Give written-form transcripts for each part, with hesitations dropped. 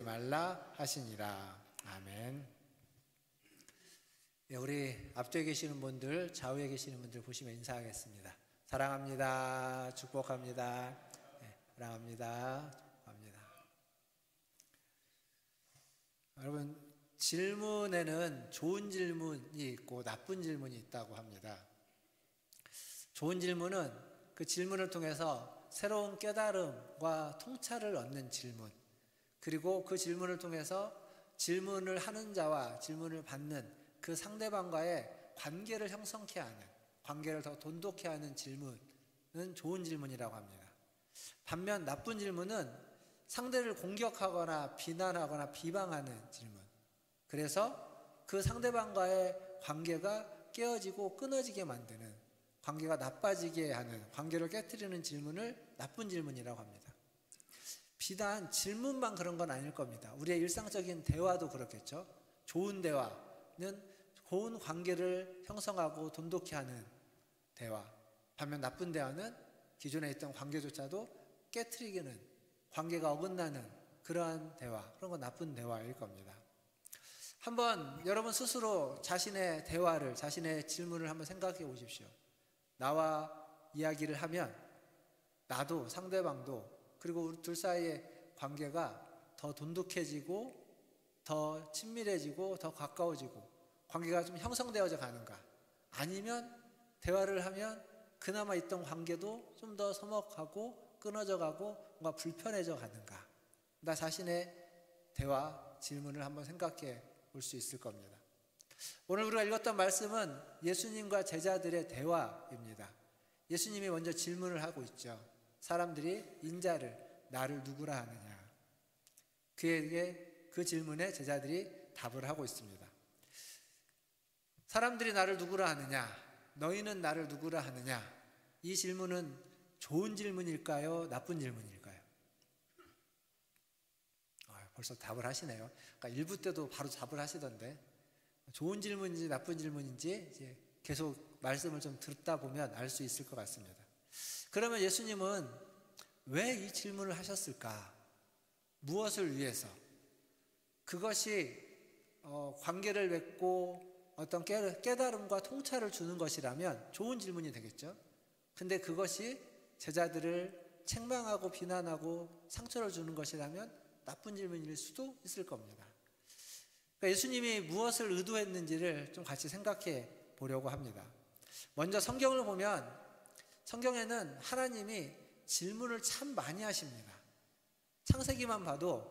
말라 하시니라. 아멘. 네, 우리 앞쪽에 계시는 분들, 좌우에 계시는 분들 보시면 인사하겠습니다. 사랑합니다. 축복합니다. 네, 사랑합니다. 축복합니다. 여러분, 질문에는 좋은 질문이 있고 나쁜 질문이 있다고 합니다. 좋은 질문은 그 질문을 통해서 새로운 깨달음과 통찰을 얻는 질문, 그리고 그 질문을 통해서 질문을 하는 자와 질문을 받는 그 상대방과의 관계를 형성케 하는, 관계를 더 돈독케 하는 질문은 좋은 질문이라고 합니다. 반면 나쁜 질문은 상대를 공격하거나 비난하거나 비방하는 질문, 그래서 그 상대방과의 관계가 깨어지고 끊어지게 만드는, 관계가 나빠지게 하는, 관계를 깨트리는 질문을 나쁜 질문이라고 합니다. 비단 질문만 그런 건 아닐 겁니다. 우리의 일상적인 대화도 그렇겠죠. 좋은 대화는 좋은 관계를 형성하고 돈독히 하는 대화, 반면 나쁜 대화는 기존에 있던 관계조차도 깨트리기는, 관계가 어긋나는 그러한 대화, 그런 건 나쁜 대화일 겁니다. 한번 여러분 스스로 자신의 대화를, 자신의 질문을 한번 생각해 보십시오. 나와 이야기를 하면 나도 상대방도, 그리고 우리 둘 사이의 관계가 더 돈독해지고 더 친밀해지고 더 가까워지고 관계가 좀 형성되어져 가는가, 아니면 대화를 하면 그나마 있던 관계도 좀 더 서먹하고 끊어져 가고 뭔가 불편해져 가는가. 나 자신의 대화, 질문을 한번 생각해 볼 수 있을 겁니다. 오늘 우리가 읽었던 말씀은 예수님과 제자들의 대화입니다. 예수님이 먼저 질문을 하고 있죠. 사람들이 인자를, 나를 누구라 하느냐. 그에게 그 질문에 제자들이 답을 하고 있습니다. 사람들이 나를 누구라 하느냐, 너희는 나를 누구라 하느냐, 이 질문은 좋은 질문일까요? 나쁜 질문일까요? 벌써 답을 하시네요. 그러니까 1부 때도 바로 답을 하시던데, 좋은 질문인지 나쁜 질문인지 이제 계속 말씀을 좀 듣다 보면 알 수 있을 것 같습니다. 그러면 예수님은 왜 이 질문을 하셨을까? 무엇을 위해서? 그것이 관계를 맺고 어떤 깨달음과 통찰을 주는 것이라면 좋은 질문이 되겠죠. 근데 그것이 제자들을 책망하고 비난하고 상처를 주는 것이라면 나쁜 질문일 수도 있을 겁니다. 그러니까 예수님이 무엇을 의도했는지를 좀 같이 생각해 보려고 합니다. 먼저 성경을 보면 성경에는 하나님이 질문을 참 많이 하십니다. 창세기만 봐도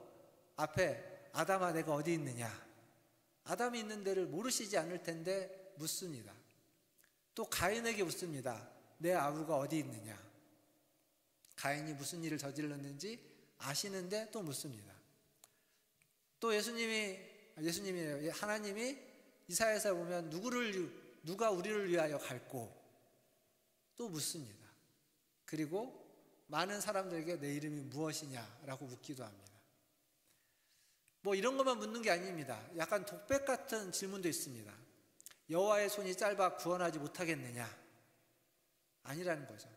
앞에 아담아 내가 어디 있느냐, 아담이 있는 데를 모르시지 않을 텐데 묻습니다. 또 가인에게 묻습니다. 내 아우가 어디 있느냐. 가인이 무슨 일을 저질렀는지 아시는데 또 묻습니다. 또 하나님이 이사야에서 보면 누가 우리를 위하여 갈고, 또 묻습니다. 그리고 많은 사람들에게 내 이름이 무엇이냐라고 묻기도 합니다. 뭐 이런 것만 묻는 게 아닙니다. 약간 독백 같은 질문도 있습니다. 여호와의 손이 짧아 구원하지 못하겠느냐? 아니라는 거죠.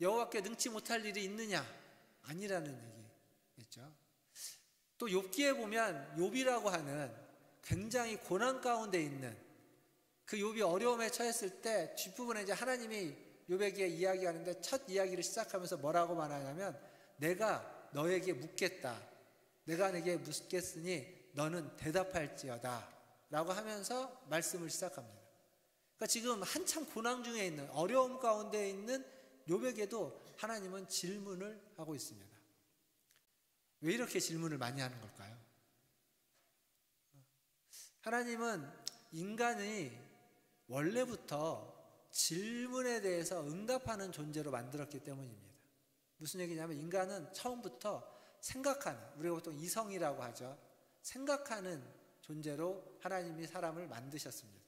여호와께 능치 못할 일이 있느냐? 아니라는 얘기겠죠. 또 욥기에 보면 욥이라고 하는 굉장히 고난 가운데 있는, 그 욥이 어려움에 처했을 때 뒷부분에 이제 하나님이 욥에게 이야기하는데, 첫 이야기를 시작하면서 뭐라고 말하냐면, 내가 너에게 묻겠다, 내가 내게 묻겠으니 너는 대답할지어다 라고 하면서 말씀을 시작합니다. 그러니까 지금 한참 고난 중에 있는, 어려움 가운데 있는 욥에게도 하나님은 질문을 하고 있습니다. 왜 이렇게 질문을 많이 하는 걸까요? 하나님은 인간이 원래부터 질문에 대해서 응답하는 존재로 만들었기 때문입니다. 무슨 얘기냐면, 인간은 처음부터 생각하는, 우리가 보통 이성이라고 하죠. 생각하는 존재로 하나님이 사람을 만드셨습니다.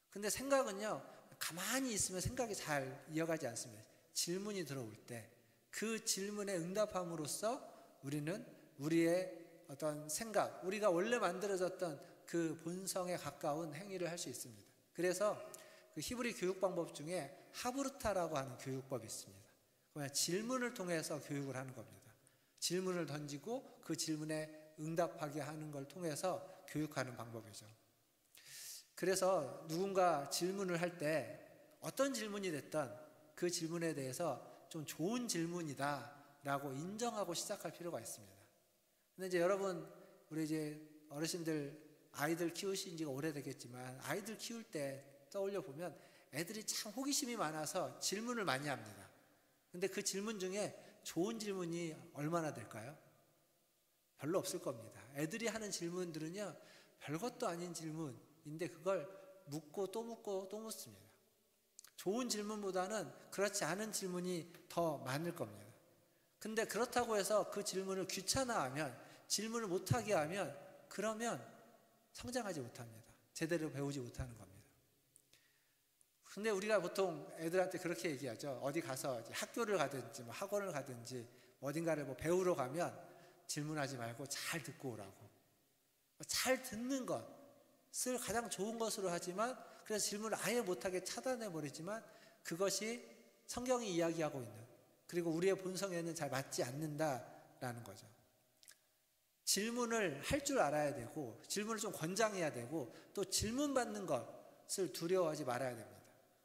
근데 생각은요, 가만히 있으면 생각이 잘 이어가지 않습니다. 질문이 들어올 때 그 질문에 응답함으로써 우리는 우리의 어떤 생각, 우리가 원래 만들어졌던 그 본성에 가까운 행위를 할 수 있습니다. 그래서 그 히브리 교육 방법 중에 하브르타라고 하는 교육법이 있습니다. 그냥 질문을 통해서 교육을 하는 겁니다. 질문을 던지고 그 질문에 응답하게 하는 걸 통해서 교육하는 방법이죠. 그래서 누군가 질문을 할 때 어떤 질문이 됐든 그 질문에 대해서 좀 좋은 질문이다 라고 인정하고 시작할 필요가 있습니다. 근데 이제 여러분, 우리 이제 어르신들 아이들 키우신 지가 오래되겠지만 아이들 키울 때 떠올려 보면 애들이 참 호기심이 많아서 질문을 많이 합니다. 근데 그 질문 중에 좋은 질문이 얼마나 될까요? 별로 없을 겁니다. 애들이 하는 질문들은요, 별것도 아닌 질문인데 그걸 묻고 또 묻고 또 묻습니다. 좋은 질문보다는 그렇지 않은 질문이 더 많을 겁니다. 근데 그렇다고 해서 그 질문을 귀찮아하면, 질문을 못하게 하면, 그러면 성장하지 못합니다. 제대로 배우지 못하는 겁니다. 근데 우리가 보통 애들한테 그렇게 얘기하죠. 어디 가서 학교를 가든지 뭐 학원을 가든지 어딘가를 뭐 배우러 가면 질문하지 말고 잘 듣고 오라고. 잘 듣는 것을 가장 좋은 것으로 하지만, 그래서 질문을 아예 못하게 차단해버리지만 그것이 성경이 이야기하고 있는, 그리고 우리의 본성에는 잘 맞지 않는다라는 거죠. 질문을 할 줄 알아야 되고, 질문을 좀 권장해야 되고, 또 질문 받는 것을 두려워하지 말아야 됩니다.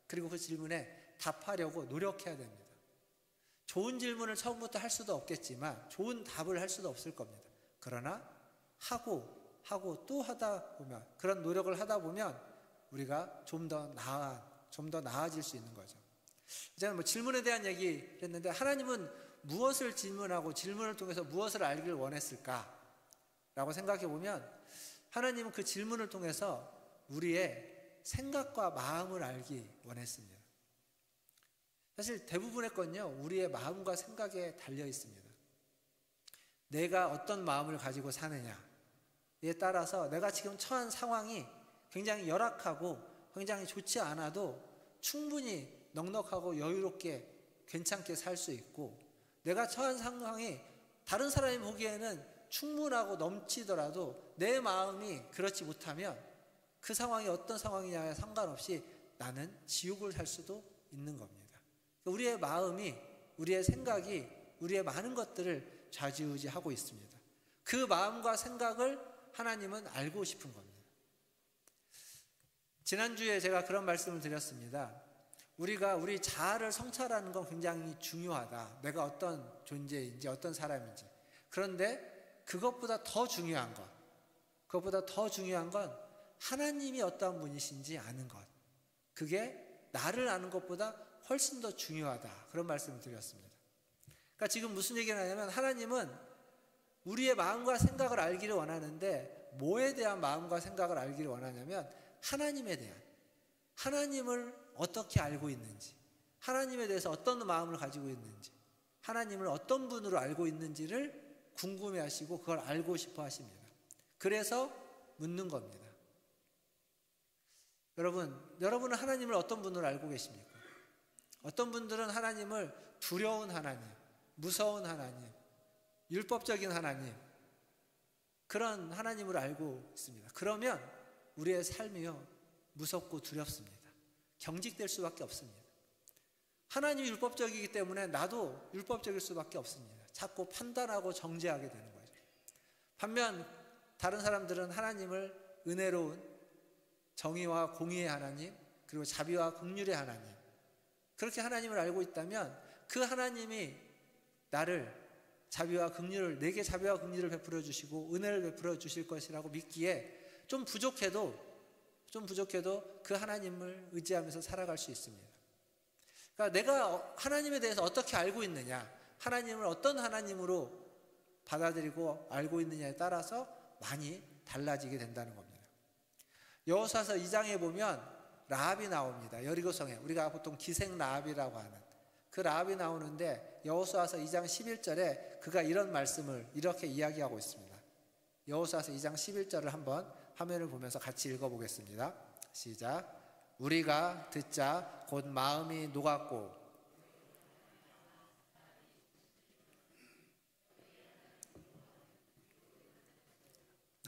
그리고 그 질문에 답하려고 노력해야 됩니다. 좋은 질문을 처음부터 할 수도 없겠지만 좋은 답을 할 수도 없을 겁니다. 그러나 하고 또 하다 보면, 그런 노력을 하다 보면 우리가 좀 더 나아질 수 있는 거죠. 이제는 뭐 질문에 대한 얘기를 했는데, 하나님은 무엇을 질문하고 질문을 통해서 무엇을 알기를 원했을까? 라고 생각해 보면, 하나님은 그 질문을 통해서 우리의 생각과 마음을 알기 원했습니다. 사실 대부분의 건요, 우리의 마음과 생각에 달려 있습니다. 내가 어떤 마음을 가지고 사느냐에 따라서 내가 지금 처한 상황이 굉장히 열악하고 굉장히 좋지 않아도 충분히 넉넉하고 여유롭게 괜찮게 살 수 있고, 내가 처한 상황이 다른 사람이 보기에는 충분하고 넘치더라도 내 마음이 그렇지 못하면 그 상황이 어떤 상황이냐에 상관없이 나는 지옥을 살 수도 있는 겁니다. 우리의 마음이, 우리의 생각이 우리의 많은 것들을 좌지우지하고 있습니다. 그 마음과 생각을 하나님은 알고 싶은 겁니다. 지난주에 제가 그런 말씀을 드렸습니다. 우리가 우리 자아를 성찰하는 건 굉장히 중요하다. 내가 어떤 존재인지 어떤 사람인지. 그런데 그것보다 더 중요한 건 하나님이 어떠한 분이신지 아는 것. 그게 나를 아는 것보다 훨씬 더 중요하다. 그런 말씀을 드렸습니다. 그러니까 지금 무슨 얘기를 하냐면, 하나님은 우리의 마음과 생각을 알기를 원하는데 뭐에 대한 마음과 생각을 알기를 원하냐면, 하나님에 대한, 하나님을 어떻게 알고 있는지, 하나님에 대해서 어떤 마음을 가지고 있는지, 하나님을 어떤 분으로 알고 있는지를 궁금해하시고 그걸 알고 싶어 하십니다. 그래서 묻는 겁니다. 여러분은 하나님을 어떤 분으로 알고 계십니까? 어떤 분들은 하나님을 두려운 하나님, 무서운 하나님, 율법적인 하나님, 그런 하나님을 알고 있습니다. 그러면 우리의 삶이요, 무섭고 두렵습니다. 경직될 수밖에 없습니다. 하나님이 율법적이기 때문에 나도 율법적일 수밖에 없습니다. 자꾸 판단하고 정죄하게 되는 거죠. 반면 다른 사람들은 하나님을 은혜로운 정의와 공의의 하나님, 그리고 자비와 긍휼의 하나님, 그렇게 하나님을 알고 있다면 그 하나님이 나를 내게 자비와 긍휼을 베풀어 주시고 은혜를 베풀어 주실 것이라고 믿기에 좀 부족해도 그 하나님을 의지하면서 살아갈 수 있습니다. 그러니까 내가 하나님에 대해서 어떻게 알고 있느냐, 하나님을 어떤 하나님으로 받아들이고 알고 있느냐에 따라서 많이 달라지게 된다는 겁니다. 여호수아서 2장에 보면 라합이 나옵니다. 여리고성에 우리가 보통 기생 라합이라고 하는 그 라합이 나오는데, 여호수아서 2장 11절에 그가 이런 말씀을 이렇게 이야기하고 있습니다. 여호수아서 2장 11절을 한번 화면을 보면서 같이 읽어보겠습니다. 시작. 우리가 듣자 곧 마음이 녹았고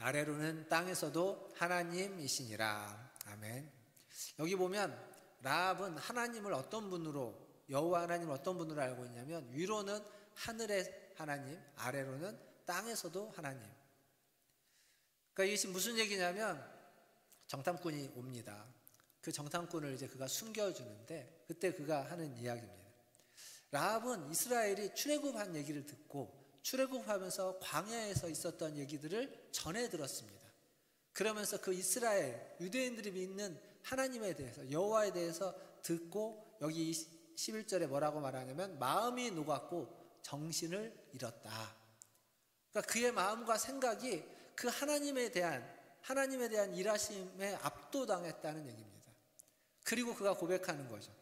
아래로는 땅에서도 하나님이시니라. 아멘. 여기 보면 라합은 하나님을 어떤 분으로, 여호와 하나님을 어떤 분으로 알고 있냐면, 위로는 하늘에 하나님, 아래로는 땅에서도 하나님. 그러니까 이것이 무슨 얘기냐면 정탐꾼이 옵니다. 그 정탐꾼을 이제 그가 숨겨주는데 그때 그가 하는 이야기입니다. 라합은 이스라엘이 출애굽한 얘기를 듣고 출애굽하면서 광야에서 있었던 얘기들을 전해 들었습니다. 그러면서 그 이스라엘 유대인들이 믿는 하나님에 대해서, 여호와에 대해서 듣고 여기 11절에 뭐라고 말하냐면 마음이 녹았고 정신을 잃었다. 그러니까 그의 마음과 생각이 그 하나님에 대한 일하심에 압도당했다는 얘기입니다. 그리고 그가 고백하는 거죠.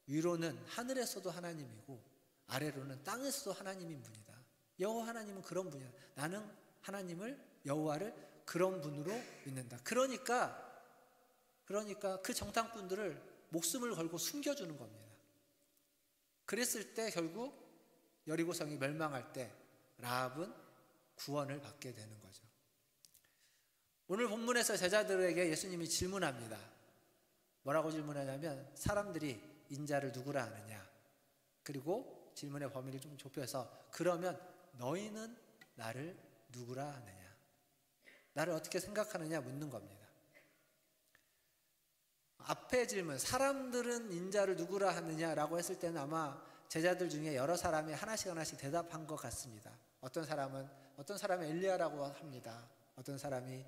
위로는 하늘에서도 하나님이고 아래로는 땅에서도 하나님인 분이다. 여호와 하나님은 그런 분이다. 나는 하나님을, 여호와를 그런 분으로 믿는다. 그러니까 그 정탐꾼들을 목숨을 걸고 숨겨주는 겁니다. 그랬을 때 결국 여리고성이 멸망할 때 라합은 구원을 받게 되는 거죠. 오늘 본문에서 제자들에게 예수님이 질문합니다. 뭐라고 질문하냐면 사람들이 인자를 누구라 하느냐, 그리고 질문의 범위를 좀 좁혀서 그러면 너희는 나를 누구라 하느냐, 나를 어떻게 생각하느냐 묻는 겁니다. 앞에 질문, 사람들은 인자를 누구라 하느냐라고 했을 때는 아마 제자들 중에 여러 사람이 하나씩 대답한 것 같습니다. 어떤 사람은 엘리야라고 합니다. 어떤 사람이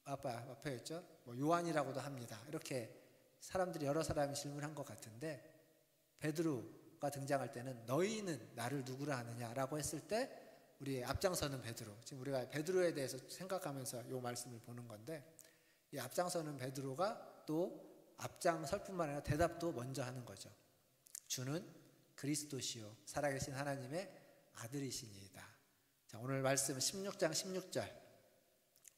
앞에였죠. 요한이라고도 합니다. 이렇게 사람들이 여러 사람이 질문한 것 같은데 베드로가 등장할 때는 너희는 나를 누구라 하느냐라고 했을 때 우리 앞장서는 베드로, 지금 우리가 베드로에 대해서 생각하면서 이 말씀을 보는 건데 이 앞장서는 베드로가 또 앞장설 뿐만 아니라 대답도 먼저 하는 거죠. 주는 그리스도시요 살아계신 하나님의 아들이시니이다. 자, 오늘 말씀 16장 16절,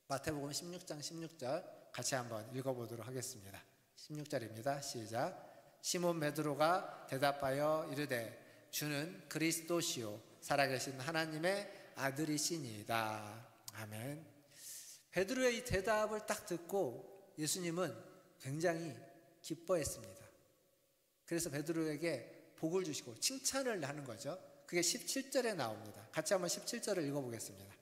마태복음 16장 16절 같이 한번 읽어보도록 하겠습니다. 16절입니다. 시작. 시몬 베드로가 대답하여 이르되 주는 그리스도시요 살아계신 하나님의 아들이시니이다. 아멘. 베드로의 이 대답을 딱 듣고 예수님은 굉장히 기뻐했습니다. 그래서 베드로에게 복을 주시고 칭찬을 하는 거죠. 그게 17절에 나옵니다. 같이 한번 17절을 읽어보겠습니다.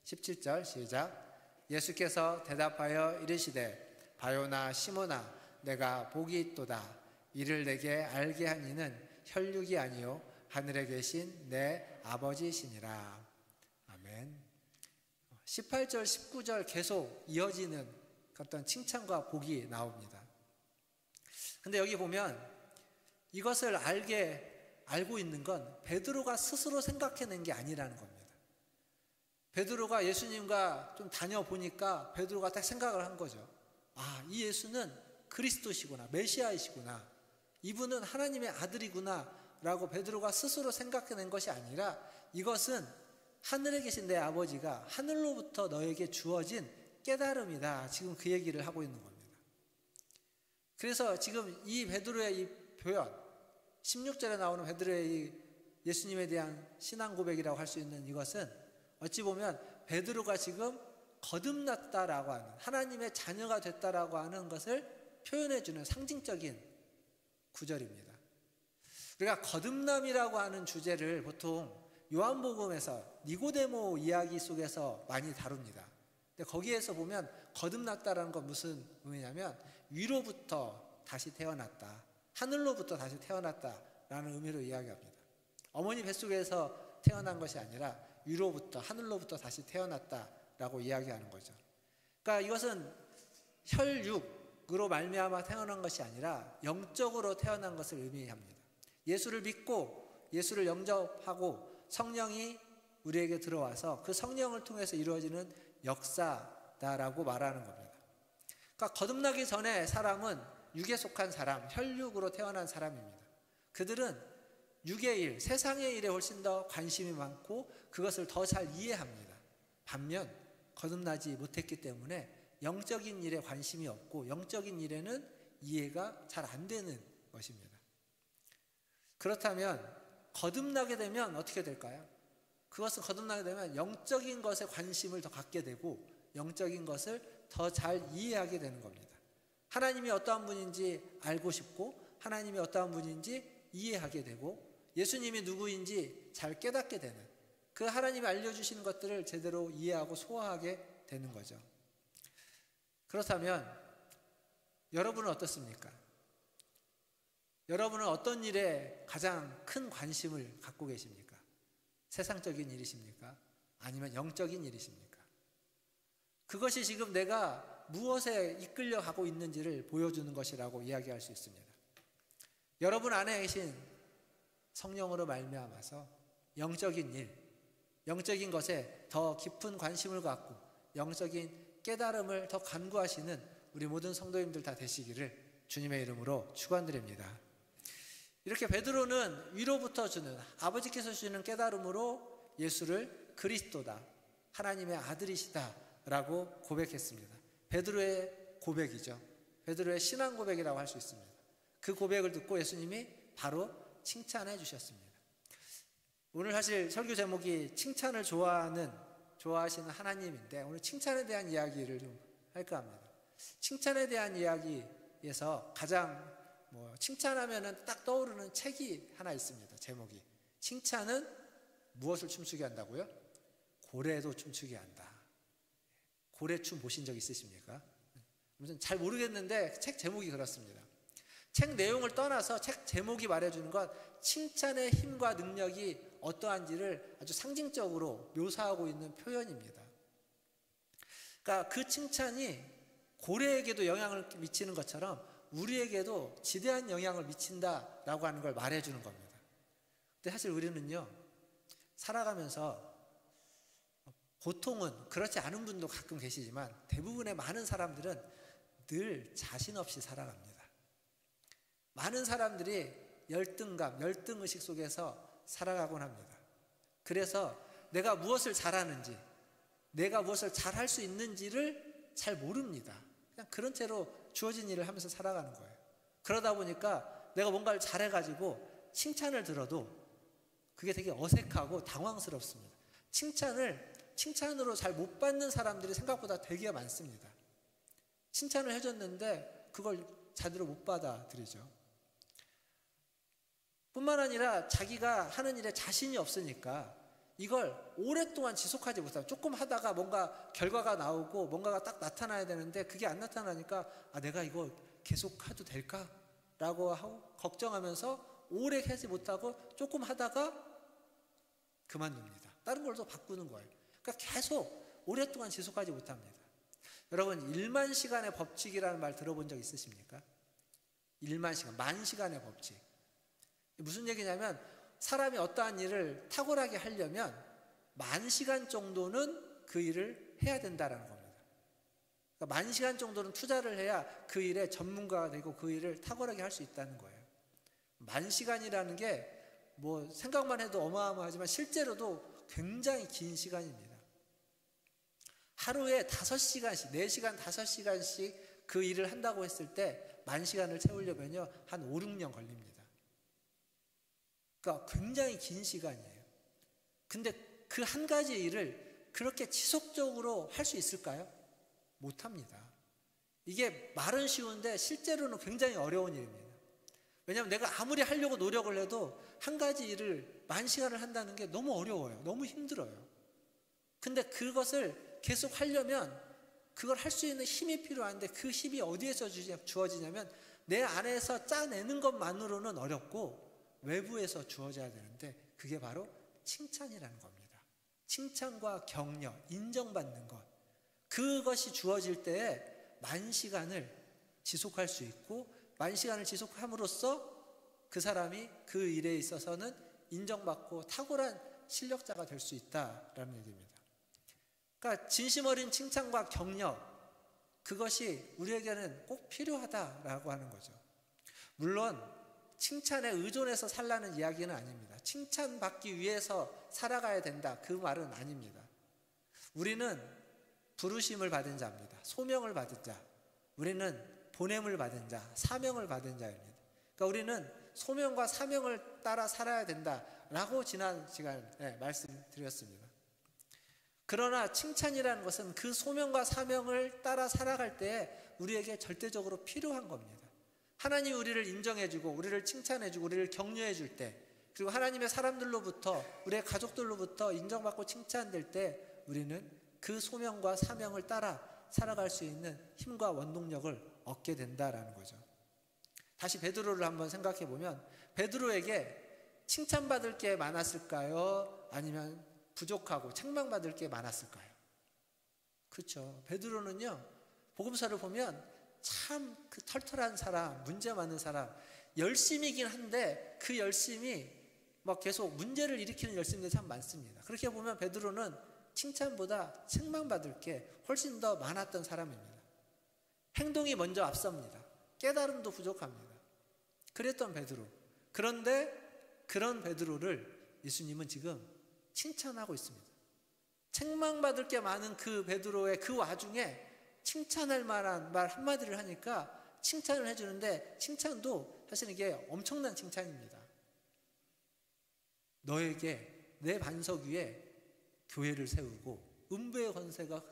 17절 시작. 예수께서 대답하여 이르시되 바요나 시몬아 내가 복이 있도다. 이를 내게 알게 한 이는 혈육이 아니요 하늘에 계신 내 아버지시니라. 아멘. 18절 19절 계속 이어지는 어떤 칭찬과 복이 나옵니다. 근데 여기 보면 이것을 알고 있는 건 베드로가 스스로 생각해낸 게 아니라는 겁니다. 베드로가 예수님과 좀 다녀보니까 베드로가 딱 생각을 한 거죠. 아, 이 예수는 그리스도시구나, 메시아이시구나, 이분은 하나님의 아들이구나 라고 베드로가 스스로 생각해낸 것이 아니라 이것은 하늘에 계신 내 아버지가 하늘로부터 너에게 주어진 깨달음이다. 지금 그 얘기를 하고 있는 겁니다. 그래서 지금 이 베드로의 이 표현, 16절에 나오는 베드로의 이 예수님에 대한 신앙 고백이라고 할 수 있는 이것은 어찌 보면 베드로가 지금 거듭났다라고 하는, 하나님의 자녀가 됐다라고 하는 것을 표현해주는 상징적인 구절입니다. 우리가 거듭남이라고 하는 주제를 보통 요한복음에서 니고데모 이야기 속에서 많이 다룹니다. 근데 거기에서 보면 거듭났다라는 건 무슨 의미냐면 위로부터 다시 태어났다, 하늘로부터 다시 태어났다라는 의미로 이야기합니다. 어머니 뱃속에서 태어난 것이 아니라 위로부터, 하늘로부터 다시 태어났다라고 이야기하는 거죠. 그러니까 이것은 혈육으로 말미암아 태어난 것이 아니라 영적으로 태어난 것을 의미합니다. 예수를 믿고 예수를 영접하고 성령이 우리에게 들어와서 그 성령을 통해서 이루어지는 역사다라고 말하는 겁니다. 그러니까 거듭나기 전에 사람은 육에 속한 사람, 혈육으로 태어난 사람입니다. 그들은 육의 일, 세상의 일에 훨씬 더 관심이 많고 그것을 더 잘 이해합니다. 반면 거듭나지 못했기 때문에 영적인 일에 관심이 없고 영적인 일에는 이해가 잘 안 되는 것입니다. 그렇다면 거듭나게 되면 어떻게 될까요? 그것은 거듭나게 되면 영적인 것에 관심을 더 갖게 되고 영적인 것을 더 잘 이해하게 되는 겁니다. 하나님이 어떠한 분인지 알고 싶고 하나님이 어떠한 분인지 이해하게 되고 예수님이 누구인지 잘 깨닫게 되는, 그 하나님이 알려주시는 것들을 제대로 이해하고 소화하게 되는 거죠. 그렇다면 여러분은 어떻습니까? 여러분은 어떤 일에 가장 큰 관심을 갖고 계십니까? 세상적인 일이십니까? 아니면 영적인 일이십니까? 그것이 지금 내가 무엇에 이끌려 가고 있는지를 보여주는 것이라고 이야기할 수 있습니다. 여러분 안에 계신 성령으로 말미암아서 영적인 일, 영적인 것에 더 깊은 관심을 갖고 영적인 깨달음을 더 간구하시는 우리 모든 성도님들 다 되시기를 주님의 이름으로 축원드립니다. 이렇게 베드로는 위로부터 주는, 아버지께서 주시는 깨달음으로 예수를 그리스도다, 하나님의 아들이시다 라고 고백했습니다. 베드로의 고백이죠. 베드로의 신앙 고백이라고 할 수 있습니다. 그 고백을 듣고 예수님이 바로 칭찬해 주셨습니다. 오늘 사실 설교 제목이 칭찬을 좋아하시는 하나님인데, 오늘 칭찬에 대한 이야기를 좀 할까 합니다. 칭찬에 대한 이야기에서 가장 칭찬하면은 딱 떠오르는 책이 하나 있습니다. 제목이, 칭찬은 무엇을 춤추게 한다고요? 고래도 춤추게 한다. 고래춤 보신 적 있으십니까? 무슨 잘 모르겠는데 책 제목이 그렇습니다. 책 내용을 떠나서 책 제목이 말해주는 것, 칭찬의 힘과 능력이 어떠한지를 아주 상징적으로 묘사하고 있는 표현입니다. 그러니까 그 칭찬이 고래에게도 영향을 미치는 것처럼 우리에게도 지대한 영향을 미친다라고 하는 걸 말해주는 겁니다. 근데 사실 우리는요, 살아가면서 보통은 그렇지 않은 분도 가끔 계시지만 대부분의 많은 사람들은 늘 자신 없이 살아갑니다. 많은 사람들이 열등감, 열등의식 속에서 살아가곤 합니다. 그래서 내가 무엇을 잘하는지, 내가 무엇을 잘할 수 있는지를 잘 모릅니다. 그냥 그런 채로 주어진 일을 하면서 살아가는 거예요. 그러다 보니까 내가 뭔가를 잘해가지고 칭찬을 들어도 그게 되게 어색하고 당황스럽습니다. 칭찬으로 잘 못 받는 사람들이 생각보다 되게 많습니다. 칭찬을 해줬는데 그걸 제대로 못 받아들이죠. 뿐만 아니라 자기가 하는 일에 자신이 없으니까 이걸 오랫동안 지속하지 못하고, 조금 하다가 뭔가 결과가 나오고 뭔가가 딱 나타나야 되는데 그게 안 나타나니까 내가 이거 계속 해도 될까? 라고 하고 걱정하면서 오래 하지 못하고 조금 하다가 그만둡니다. 다른 걸로 바꾸는 거예요. 그러니까 계속 오랫동안 지속하지 못합니다. 여러분, 1만 시간의 법칙이라는 말 들어본 적 있으십니까? 1만 시간, 만 시간의 법칙. 무슨 얘기냐면 사람이 어떠한 일을 탁월하게 하려면 10,000시간 정도는 그 일을 해야 된다는 겁니다. 그러니까 10,000시간 정도는 투자를 해야 그 일의 전문가가 되고 그 일을 탁월하게 할 수 있다는 거예요. 10,000시간이라는 게 생각만 해도 어마어마하지만 실제로도 굉장히 긴 시간입니다. 하루에 5시간씩, 4시간, 5시간씩 그 일을 한다고 했을 때 10,000시간을 채우려면요 한 5, 6년 걸립니다. 그러니까 굉장히 긴 시간이에요. 근데 그 한 가지 일을 그렇게 지속적으로 할 수 있을까요? 못합니다. 이게 말은 쉬운데 실제로는 굉장히 어려운 일입니다. 왜냐하면 내가 아무리 하려고 노력을 해도 한 가지 일을 10,000시간을 한다는 게 너무 어려워요. 너무 힘들어요. 근데 그것을 계속 하려면 그걸 할 수 있는 힘이 필요한데 그 힘이 어디에서 주어지냐면 내 안에서 짜내는 것만으로는 어렵고 외부에서 주어져야 되는데 그게 바로 칭찬이라는 겁니다. 칭찬과 격려, 인정받는 것, 그것이 주어질 때에 10,000시간을 지속할 수 있고 10,000시간을 지속함으로써 그 사람이 그 일에 있어서는 인정받고 탁월한 실력자가 될 수 있다라는 얘기입니다. 그러니까 진심 어린 칭찬과 격려, 그것이 우리에게는 꼭 필요하다라고 하는 거죠. 물론 칭찬에 의존해서 살라는 이야기는 아닙니다. 칭찬받기 위해서 살아가야 된다, 그 말은 아닙니다. 우리는 부르심을 받은 자입니다. 소명을 받은 자, 우리는 보냄을 받은 자, 사명을 받은 자입니다. 그러니까 우리는 소명과 사명을 따라 살아야 된다라고 지난 시간에 말씀드렸습니다. 그러나 칭찬이라는 것은 그 소명과 사명을 따라 살아갈 때에 우리에게 절대적으로 필요한 겁니다. 하나님이 우리를 인정해주고 우리를 칭찬해주고 우리를 격려해줄 때, 그리고 하나님의 사람들로부터, 우리의 가족들로부터 인정받고 칭찬될 때 우리는 그 소명과 사명을 따라 살아갈 수 있는 힘과 원동력을 얻게 된다라는 거죠. 다시 베드로를 한번 생각해 보면 베드로에게 칭찬받을 게 많았을까요? 아니면 부족하고 책망받을 게 많았을까요? 그렇죠. 베드로는요, 복음서를 보면 참 그 털털한 사람, 문제 많은 사람, 열심이긴 한데 그 열심이 막 계속 문제를 일으키는 열심들이 참 많습니다. 그렇게 보면 베드로는 칭찬보다 책망받을 게 훨씬 더 많았던 사람입니다. 행동이 먼저 앞섭니다. 깨달음도 부족합니다. 그랬던 베드로. 그런데 그런 베드로를 예수님은 지금 칭찬하고 있습니다. 책망받을 게 많은 그 베드로의 그 와중에 칭찬할 만한 말 한마디를 하니까 칭찬을 해주는데, 칭찬도 사실 이게 엄청난 칭찬입니다. 너에게 내 반석 위에 교회를 세우고, 음부의 권세가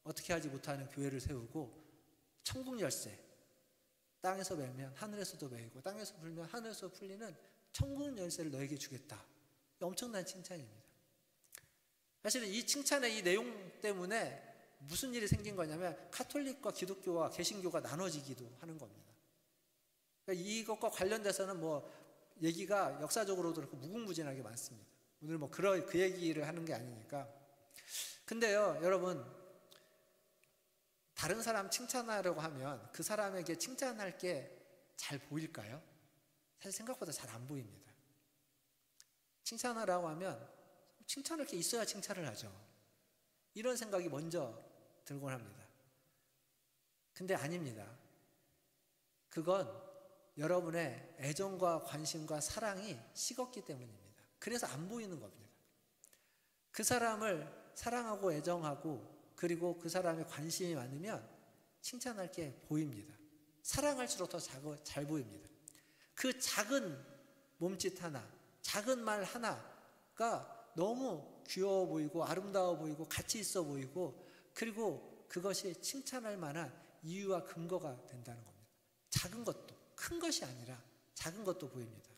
어떻게 하지 못하는 교회를 세우고, 천국 열쇠, 땅에서 매면 하늘에서도 매이고 땅에서 불면 하늘에서 풀리는 천국 열쇠를 너에게 주겠다. 엄청난 칭찬입니다. 사실은 이 칭찬의 이 내용 때문에 무슨 일이 생긴 거냐면 가톨릭과 기독교와 개신교가 나눠지기도 하는 겁니다. 그러니까 이것과 관련돼서는 뭐 얘기가 역사적으로도 그렇고 무궁무진하게 많습니다. 오늘 뭐 그 얘기를 하는 게 아니니까. 근데요, 여러분, 다른 사람 칭찬하려고 하면 그 사람에게 칭찬할 게 잘 보일까요? 사실 생각보다 잘 안 보입니다. 칭찬하라고 하면 칭찬할 게 있어야 칭찬을 하죠. 이런 생각이 먼저 들곤 합니다. 근데 아닙니다. 그건 여러분의 애정과 관심과 사랑이 식었기 때문입니다. 그래서 안 보이는 겁니다. 그 사람을 사랑하고 애정하고 그리고 그 사람의 관심이 많으면 칭찬할 게 보입니다. 사랑할수록 더 잘 보입니다. 그 작은 몸짓 하나, 작은 말 하나가 너무 귀여워 보이고 아름다워 보이고 가치 있어 보이고, 그리고 그것이 칭찬할 만한 이유와 근거가 된다는 겁니다. 작은 것도, 큰 것이 아니라 작은 것도 보입니다.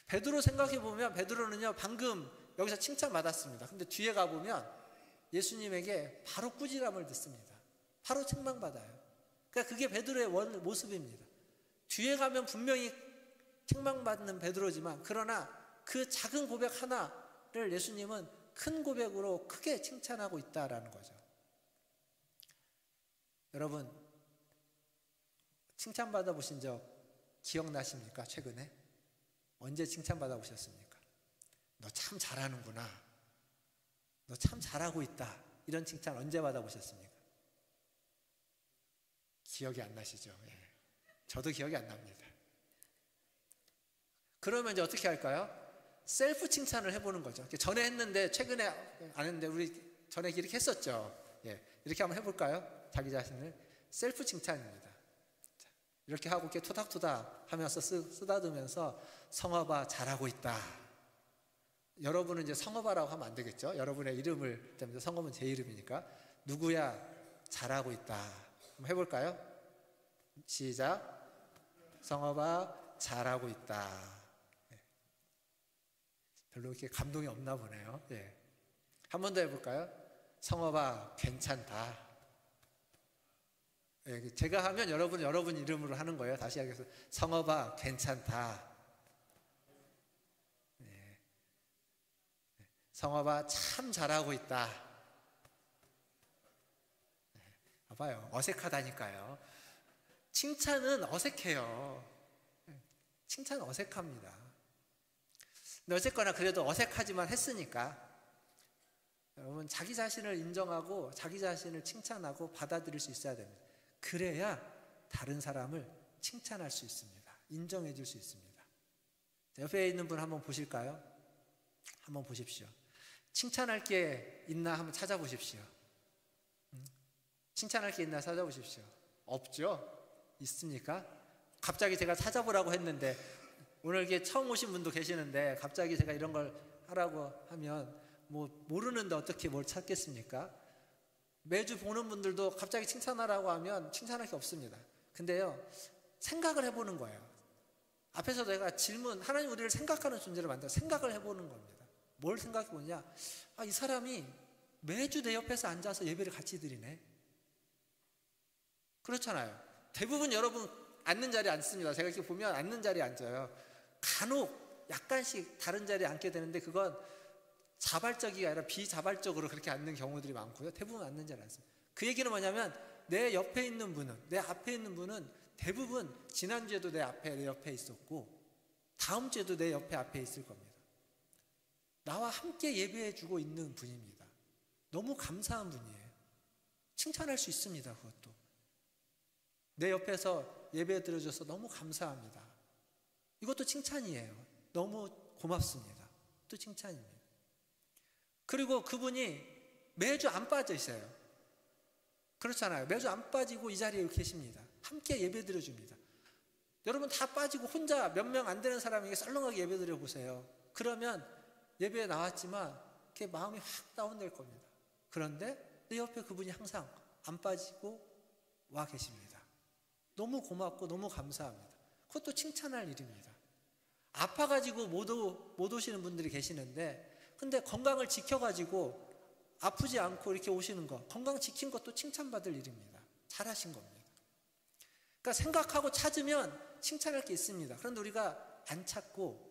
베드로 생각해 보면 베드로는요, 방금 여기서 칭찬받았습니다. 근데 뒤에 가보면 예수님에게 바로 꾸지람을 듣습니다. 바로 책망받아요. 그러니까 그게 베드로의 원 모습입니다. 뒤에 가면 분명히 책망받는 베드로지만, 그러나 그 작은 고백 하나를 예수님은 큰 고백으로 크게 칭찬하고 있다라는 거죠. 여러분, 칭찬받아 보신 적 기억나십니까? 최근에? 언제 칭찬받아 보셨습니까? 너 참 잘하는구나. 너 참 잘하고 있다. 이런 칭찬 언제 받아 보셨습니까? 기억이 안 나시죠? 예. 저도 기억이 안 납니다. 그러면 이제 어떻게 할까요? 셀프 칭찬을 해보는 거죠. 전에 했는데 최근에 안 했는데 우리 전에 이렇게 했었죠. 예. 이렇게 한번 해볼까요? 자기 자신을 셀프 칭찬입니다. 이렇게 하고 이렇게 토닥토닥 하면서 쓰다듬으면서 성업아 잘하고 있다. 여러분은 이제 성업아라고 하면 안 되겠죠. 여러분의 이름을 때문에, 성업은 제 이름이니까. 누구야 잘하고 있다. 한번 해볼까요? 시작. 성업아 잘하고 있다. 네. 별로 이렇게 감동이 없나 보네요. 예. 한 번 더 해볼까요? 성업아 괜찮다. 예, 제가 하면 여러분 이름으로 하는 거예요. 다시 하겠습니다. 성업아 괜찮다. 네. 성업아 참 잘하고 있다. 네. 봐봐요, 어색하다니까요. 칭찬은 어색해요. 칭찬 어색합니다. 근데 어쨌거나 그래도 어색하지만 했으니까 여러분, 자기 자신을 인정하고 자기 자신을 칭찬하고 받아들일 수 있어야 됩니다. 그래야 다른 사람을 칭찬할 수 있습니다. 인정해 줄 수 있습니다. 옆에 있는 분 한번 보실까요? 한번 보십시오. 칭찬할 게 있나 한번 찾아보십시오. 칭찬할 게 있나 찾아보십시오. 없죠? 있습니까? 갑자기 제가 찾아보라고 했는데, 오늘 이게 처음 오신 분도 계시는데 갑자기 제가 이런 걸 하라고 하면 뭐 모르는데 어떻게 뭘 찾겠습니까? 매주 보는 분들도 갑자기 칭찬하라고 하면 칭찬할 게 없습니다. 근데요, 생각을 해보는 거예요. 앞에서 내가 질문, 하나님 우리를 생각하는 존재로 만들어 생각을 해보는 겁니다. 뭘 생각해 보냐? 이 사람이 매주 내 옆에서 앉아서 예배를 같이 드리네. 그렇잖아요. 대부분 여러분 앉는 자리에 앉습니다. 제가 이렇게 보면 앉는 자리에 앉아요. 간혹 약간씩 다른 자리에 앉게 되는데 그건 자발적이 아니라 비자발적으로 그렇게 앉는 경우들이 많고요. 대부분 앉는 자리에 앉습니다. 그 얘기는 뭐냐면 내 옆에 있는 분은, 내 앞에 있는 분은 대부분 지난주에도 내 옆에 있었고 다음 주에도 내 앞에 있을 겁니다. 나와 함께 예배해 주고 있는 분입니다. 너무 감사한 분이에요. 칭찬할 수 있습니다. 그것도 내 옆에서 예배 드려줘서 너무 감사합니다. 이것도 칭찬이에요. 너무 고맙습니다. 또 칭찬입니다. 그리고 그분이 매주 안 빠져 있어요. 그렇잖아요. 매주 안 빠지고 이 자리에 계십니다. 함께 예배 드려줍니다. 여러분 다 빠지고 혼자 몇 명 안 되는 사람에게 썰렁하게 예배 드려보세요. 그러면 예배에 나왔지만 이렇게 마음이 확 다운될 겁니다. 그런데 내 옆에 그분이 항상 안 빠지고 와 계십니다. 너무 고맙고 너무 감사합니다. 그것도 칭찬할 일입니다. 아파가지고 못 오시는 분들이 계시는데 근데 건강을 지켜가지고 아프지 않고 이렇게 오시는 거, 건강 지킨 것도 칭찬받을 일입니다. 잘하신 겁니다. 그러니까 생각하고 찾으면 칭찬할 게 있습니다. 그런데 우리가 안 찾고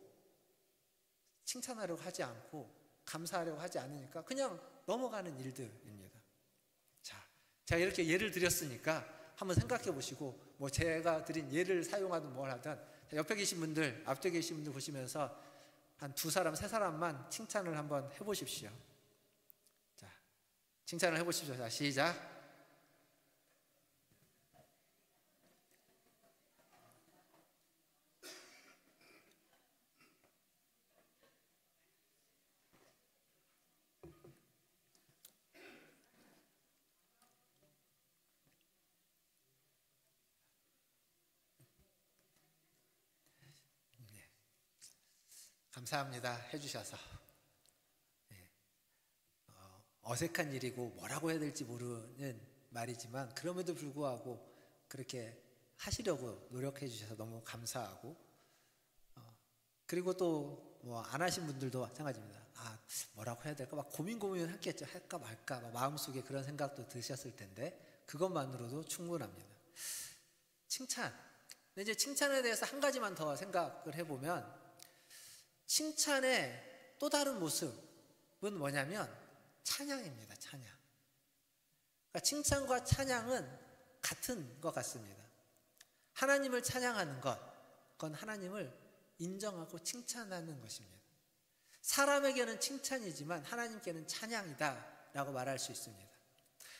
칭찬하려고 하지 않고 감사하려고 하지 않으니까 그냥 넘어가는 일들입니다. 자, 제가 이렇게 예를 드렸으니까 한번 생각해 보시고 뭐 제가 드린 예를 사용하든 뭘 하든 옆에 계신 분들, 앞에 계신 분들 보시면서 한 2사람, 3사람만 칭찬을 한번 해보십시오. 자, 칭찬을 해보십시오. 자, 시작. 감사합니다. 해주셔서. 네. 어색한 일이고 뭐라고 해야 될지 모르는 말이지만 그럼에도 불구하고 그렇게 하시려고 노력해 주셔서 너무 감사하고 그리고 또 뭐 안 하신 분들도 마찬가지입니다. 뭐라고 해야 될까 막 고민을 했겠죠. 할까 말까 막 마음속에 그런 생각도 드셨을 텐데 그것만으로도 충분합니다. 칭찬. 근데 이제 칭찬에 대해서 한 가지만 더 생각을 해보면 칭찬의 또 다른 모습은 뭐냐면 찬양입니다. 찬양. 그러니까 칭찬과 찬양은 같은 것 같습니다. 하나님을 찬양하는 것, 그건 하나님을 인정하고 칭찬하는 것입니다. 사람에게는 칭찬이지만 하나님께는 찬양이다라고 말할 수 있습니다.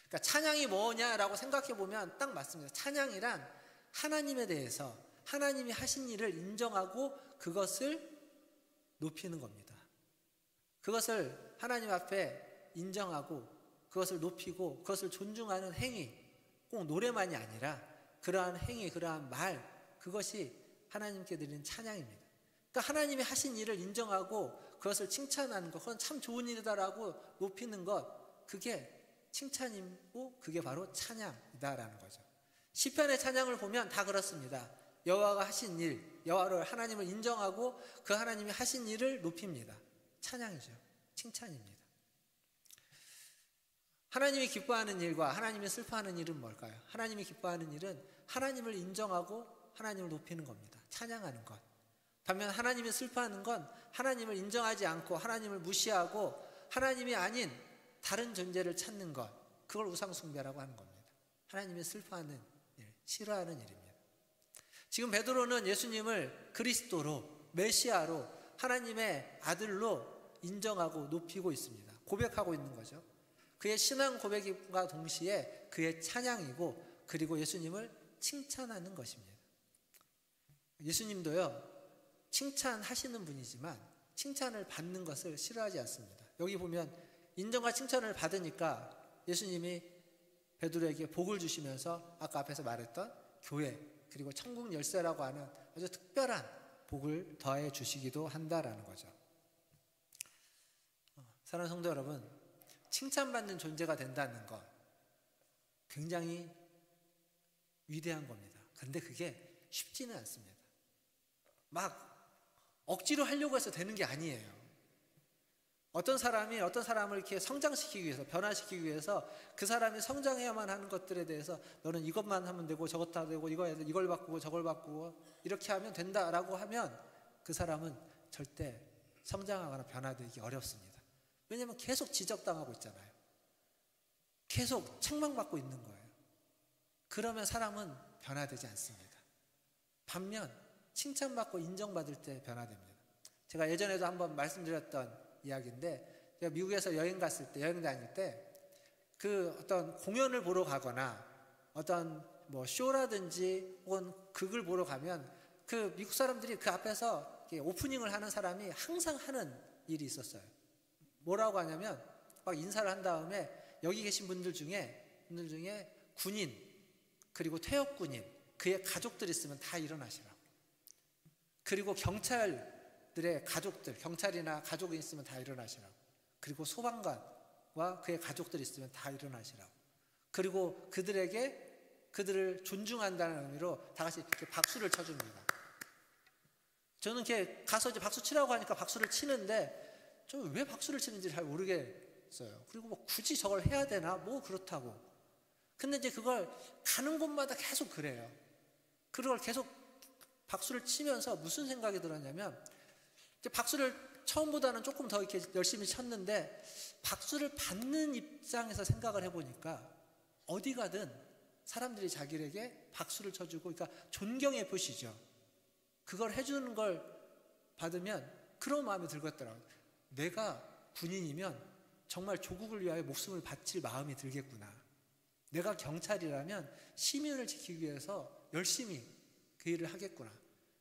그러니까 찬양이 뭐냐라고 생각해 보면 딱 맞습니다. 찬양이란 하나님에 대해서 하나님이 하신 일을 인정하고 그것을 높이는 겁니다. 그것을 하나님 앞에 인정하고 그것을 높이고 그것을 존중하는 행위, 꼭 노래만이 아니라 그러한 행위, 그러한 말, 그것이 하나님께 드리는 찬양입니다. 그러니까 하나님이 하신 일을 인정하고 그것을 칭찬하는 것, 그건 참 좋은 일이다라고 높이는 것, 그게 칭찬이고 그게 바로 찬양이다라는 거죠. 시편의 찬양을 보면 다 그렇습니다. 여호와가 하신 일, 여호와를 하나님을 인정하고 그 하나님이 하신 일을 높입니다. 찬양이죠. 칭찬입니다. 하나님이 기뻐하는 일과 하나님이 슬퍼하는 일은 뭘까요? 하나님이 기뻐하는 일은 하나님을 인정하고 하나님을 높이는 겁니다. 찬양하는 것. 반면 하나님이 슬퍼하는 건 하나님을 인정하지 않고 하나님을 무시하고 하나님이 아닌 다른 존재를 찾는 것. 그걸 우상숭배라고 하는 겁니다. 하나님이 슬퍼하는 일, 싫어하는 일입니다. 지금 베드로는 예수님을 그리스도로, 메시아로, 하나님의 아들로 인정하고 높이고 있습니다. 고백하고 있는 거죠. 그의 신앙 고백과 동시에 그의 찬양이고 그리고 예수님을 칭찬하는 것입니다. 예수님도요, 칭찬하시는 분이지만 칭찬을 받는 것을 싫어하지 않습니다. 여기 보면 인정과 칭찬을 받으니까 예수님이 베드로에게 복을 주시면서 아까 앞에서 말했던 교회 그리고 천국 열쇠라고 하는 아주 특별한 복을 더해 주시기도 한다라는 거죠. 사랑하는 성도 여러분, 칭찬받는 존재가 된다는 것 굉장히 위대한 겁니다. 그런데 그게 쉽지는 않습니다. 막 억지로 하려고 해서 되는 게 아니에요. 어떤 사람을 이렇게 성장시키기 위해서, 변화시키기 위해서 그 사람이 성장해야만 하는 것들에 대해서 너는 이것만 하면 되고 저것도 하면 되고 이걸 바꾸고 저걸 바꾸고 이렇게 하면 된다라고 하면 그 사람은 절대 성장하거나 변화되기 어렵습니다. 왜냐하면 계속 지적당하고 있잖아요. 계속 책망받고 있는 거예요. 그러면 사람은 변화되지 않습니다. 반면 칭찬받고 인정받을 때 변화됩니다. 제가 예전에도 한번 말씀드렸던 이야기인데, 제가 미국에서 여행 다닐 때 그 어떤 공연을 보러 가거나 어떤 뭐 쇼라든지 혹은 극을 보러 가면 그 미국 사람들이 그 앞에서 오프닝을 하는 사람이 항상 하는 일이 있었어요. 뭐라고 하냐면 막 인사를 한 다음에 여기 계신 분들 중에 군인 그리고 퇴역군인 그의 가족들 있으면 다 일어나시라고. 그리고 경찰들의 가족들, 경찰이나 가족이 있으면 다 일어나시라고. 그리고 소방관과 그의 가족들이 있으면 다 일어나시라고. 그리고 그들을 존중한다는 의미로 다 같이 이렇게 박수를 쳐줍니다. 저는 이렇게 가서 이제 박수 치라고 하니까 박수를 치는데 좀 왜 박수를 치는지 잘 모르겠어요. 그리고 뭐 굳이 저걸 해야 되나? 뭐 그렇다고. 근데 이제 그걸 가는 곳마다 계속 그래요. 그걸 계속 박수를 치면서 무슨 생각이 들었냐면, 이제 박수를 처음보다는 조금 더 이렇게 열심히 쳤는데 박수를 받는 입장에서 생각을 해보니까 어디 가든 사람들이 자기에게 박수를 쳐주고, 그러니까 존경의 표시죠. 그걸 해주는 걸 받으면 그런 마음이 들겠더라고요. 내가 군인이면 정말 조국을 위하여 목숨을 바칠 마음이 들겠구나. 내가 경찰이라면 시민을 지키기 위해서 열심히 그 일을 하겠구나.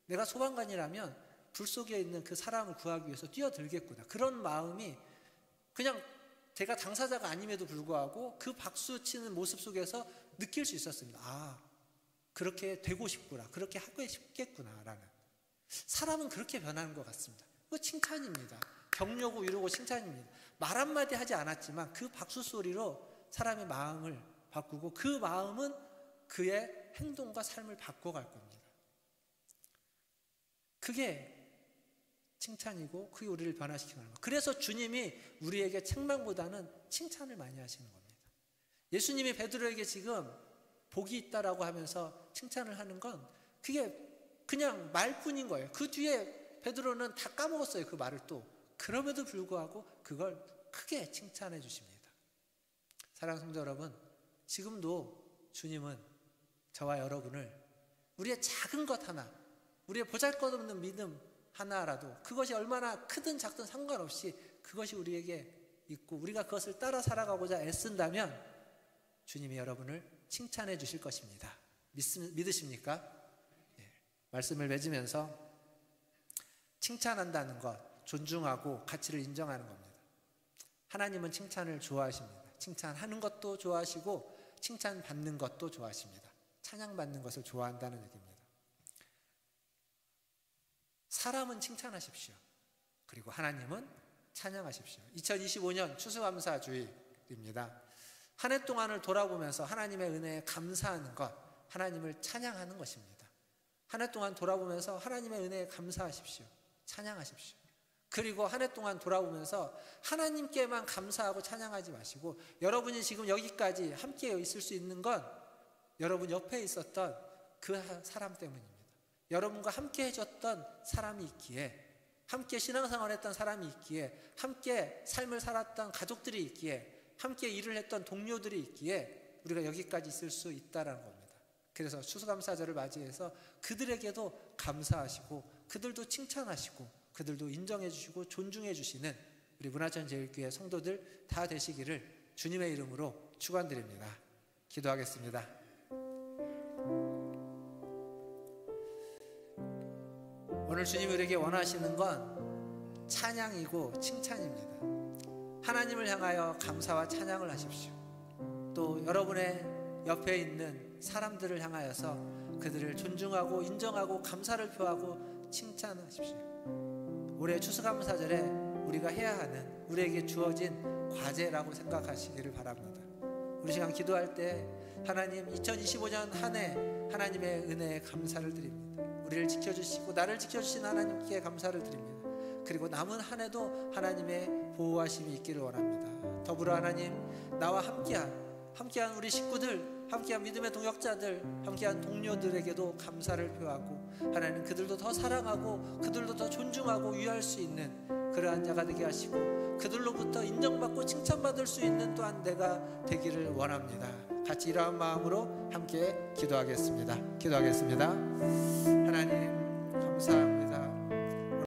내가 소방관이라면 불 속에 있는 그 사람을 구하기 위해서 뛰어들겠구나. 그런 마음이 그냥 제가 당사자가 아님에도 불구하고 그 박수 치는 모습 속에서 느낄 수 있었습니다. 아, 그렇게 되고 싶구나. 그렇게 하고 싶겠구나 라는. 사람은 그렇게 변하는 것 같습니다. 그거 칭찬입니다. 격려고 위로고 칭찬입니다. 말 한마디 하지 않았지만 그 박수 소리로 사람의 마음을 바꾸고 그 마음은 그의 행동과 삶을 바꿔갈 겁니다. 그게 칭찬이고 그게 우리를 변화시키는 겁니다. 그래서 주님이 우리에게 책망보다는 칭찬을 많이 하시는 겁니다. 예수님이 베드로에게 지금 복이 있다라고 하면서 칭찬을 하는 건 그게 그냥 말뿐인 거예요. 그 뒤에 베드로는 다 까먹었어요. 그 말을 또. 그럼에도 불구하고 그걸 크게 칭찬해 주십니다. 사랑하는 성도 여러분, 지금도 주님은 저와 여러분을 우리의 작은 것 하나, 우리의 보잘것없는 믿음 하나라도, 그것이 얼마나 크든 작든 상관없이 그것이 우리에게 있고 우리가 그것을 따라 살아가고자 애쓴다면 주님이 여러분을 칭찬해 주실 것입니다. 믿으십니까? 예. 말씀을 맺으면서 칭찬한다는 것, 존중하고 가치를 인정하는 겁니다. 하나님은 칭찬을 좋아하십니다. 칭찬하는 것도 좋아하시고 칭찬받는 것도 좋아하십니다. 찬양받는 것을 좋아한다는 얘기입니다. 사람은 칭찬하십시오. 그리고 하나님은 찬양하십시오. 2025년 추수감사주일입니다. 한 해 동안을 돌아보면서 하나님의 은혜에 감사하는 것, 하나님을 찬양하는 것입니다. 한 해 동안 돌아보면서 하나님의 은혜에 감사하십시오. 찬양하십시오. 그리고 한 해 동안 돌아보면서 하나님께만 감사하고 찬양하지 마시고, 여러분이 지금 여기까지 함께 있을 수 있는 건 여러분 옆에 있었던 그 사람 때문입니다. 여러분과 함께 해줬던 사람이 있기에, 함께 신앙생활을 했던 사람이 있기에, 함께 삶을 살았던 가족들이 있기에, 함께 일을 했던 동료들이 있기에 우리가 여기까지 있을 수 있다는 겁니다. 그래서 추수감사절을 맞이해서 그들에게도 감사하시고 그들도 칭찬하시고 그들도 인정해 주시고 존중해 주시는 우리 문화천재일교회 성도들 다 되시기를 주님의 이름으로 축원드립니다. 기도하겠습니다. 오늘 주님이 우리에게 원하시는 건 찬양이고 칭찬입니다. 하나님을 향하여 감사와 찬양을 하십시오. 또 여러분의 옆에 있는 사람들을 향하여서 그들을 존중하고 인정하고 감사를 표하고 칭찬하십시오. 올해 추수감사절에 우리가 해야 하는, 우리에게 주어진 과제라고 생각하시기를 바랍니다. 우리 시간 기도할 때 하나님, 2025년 한 해 하나님의 은혜에 감사를 드립니다. 우리를 지켜주시고 나를 지켜주신 하나님께 감사를 드립니다. 그리고 남은 한 해도 하나님의 보호하심이 있기를 원합니다. 더불어 하나님, 나와 함께한 우리 식구들, 함께한 믿음의 동역자들, 함께한 동료들에게도 감사를 표하고 하나님, 그들도 더 사랑하고 그들도 더 존중하고 위할 수 있는 그러한 자가 되게 하시고 그들로부터 인정받고 칭찬받을 수 있는 또한 내가 되기를 원합니다. 같이 이러한 마음으로 함께 기도하겠습니다. 하나님 감사합니다.